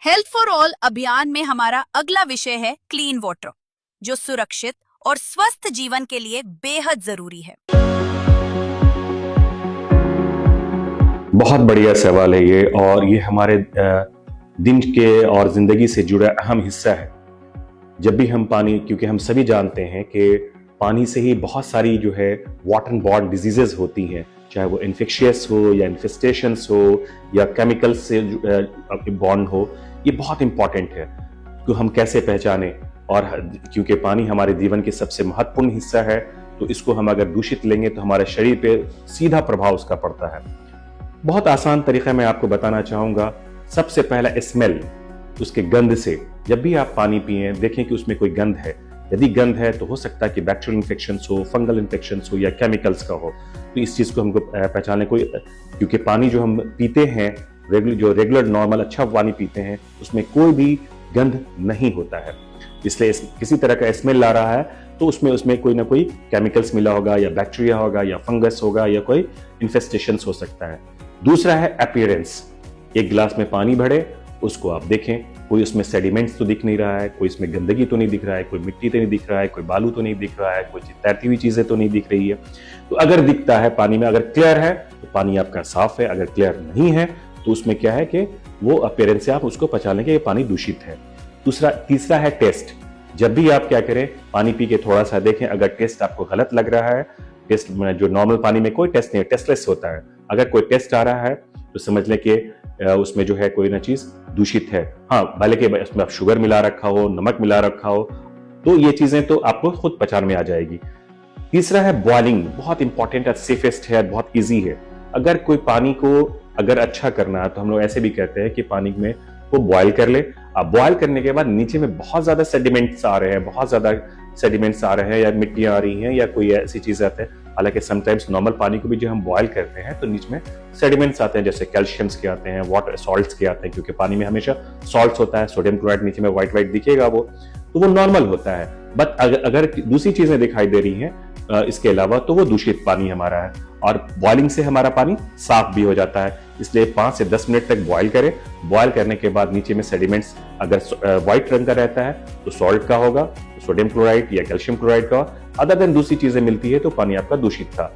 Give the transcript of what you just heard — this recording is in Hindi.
हेल्थ फॉर ऑल अभियान में हमारा अगला विषय है क्लीन वाटर, जो सुरक्षित और स्वस्थ जीवन के लिए बेहद जरूरी है। बहुत बढ़िया सवाल है ये, और ये हमारे दिन के और जिंदगी से जुड़ा अहम हिस्सा है। जब भी हम पानी, क्योंकि हम सभी जानते हैं कि पानी से ही बहुत सारी जो है वाटर बॉर्न डिजीजेस होती हैं, चाहे वो इन्फेक्शियस हो या इन्फेस्टेशंस हो या केमिकल से बॉर्न हो। ये बहुत इंपॉर्टेंट है कि हम कैसे पहचाने, और क्योंकि पानी हमारे जीवन के सबसे महत्वपूर्ण हिस्सा है, तो इसको हम अगर दूषित लेंगे तो हमारे शरीर पे सीधा प्रभाव उसका पड़ता है। बहुत आसान तरीका मैं आपको बताना चाहूंगा। सबसे पहला स्मेल, उसके गंध से। जब भी आप पानी पिए देखें कि उसमें कोई गंध है। यदि गंध है तो हो सकता है कि बैक्टीरियल इन्फेक्शंस हो, फंगल इन्फेक्शंस हो या केमिकल्स का हो। तो इस चीज को हमको पहचानने को, क्योंकि पानी जो हम पीते हैं, रेगुलर नॉर्मल अच्छा पानी पीते हैं, उसमें कोई भी गंध नहीं होता है। इसलिए किसी तरह का स्मेल आ रहा है तो उसमें कोई ना कोई केमिकल्स मिला होगा, या बैक्टीरिया होगा, या फंगस होगा, या कोई इन्फेस्टेशंस हो सकता है। दूसरा है अपीयरेंस। एक गिलास में पानी भरे, उसको आप देखें, कोई उसमें सेडिमेंट्स तो दिख नहीं रहा है, कोई इसमें गंदगी तो नहीं दिख रहा है, कोई मिट्टी तो नहीं दिख रहा है, कोई बालू तो नहीं दिख रहा है, कोई तैरती हुई चीजें तो नहीं दिख रही है। तो अगर दिखता है पानी में, अगर क्लियर है तो पानी आपका साफ है। अगर क्लियर नहीं है तो उसमें क्या है कि वो अपीयरेंस से आप उसको पहचान लेंगे ये पानी दूषित है। तीसरा है टेस्ट। जब भी आप क्या करें, पानी पी के थोड़ा सा देखें, अगर टेस्ट आपको गलत लग रहा है, टेस्ट में जो नॉर्मल पानी में कोई टेस्ट नहीं है, टेस्टलेस होता है, अगर कोई टेस्ट आ रहा है तो समझ लें कि उसमें जो है कोई ना चीज दूषित है। हाँ, भले कि उसमें शुगर मिला रखा हो, नमक मिला रखा हो, तो ये चीजें तो आपको खुद पहचान में आ जाएगी। तीसरा है बॉइलिंग। बहुत इंपॉर्टेंट है, सेफेस्ट है, बहुत इजी है। अगर कोई पानी को अगर अच्छा करना है तो हम लोग ऐसे भी कहते हैं कि पानी में वो बॉयल कर ले। अब बॉयल करने के बाद नीचे में बहुत ज्यादा सेडिमेंट्स आ रहे हैं, या मिट्टियां आ रही हैं, या कोई ऐसी चीज आते हैं। हालांकि समटाइम्स नॉर्मल पानी को भी जो हम बॉयल करते हैं तो नीचे में सेडिमेंट्स आते हैं, जैसे कैल्शियम्स के आते हैं, वाटर सॉल्ट्स के आते हैं, क्योंकि पानी में हमेशा सॉल्ट्स होता है। सोडियम क्लोराइड नीचे में व्हाइट दिखेगा, वो नॉर्मल होता है। बट अगर दूसरी चीजें दिखाई दे रही हैं इसके अलावा, तो वो दूषित पानी हमारा है। और बॉइलिंग से हमारा पानी साफ भी हो जाता है। इसलिए 5 से 10 मिनट तक बॉयल करें। बॉयल करने के बाद नीचे में सेडिमेंट्स अगर व्हाइट रंग का रहता है तो सॉल्ट का होगा, सोडियम क्लोराइड या कैल्शियम क्लोराइड का। अदर देन दूसरी चीजें मिलती है तो पानी आपका दूषित था।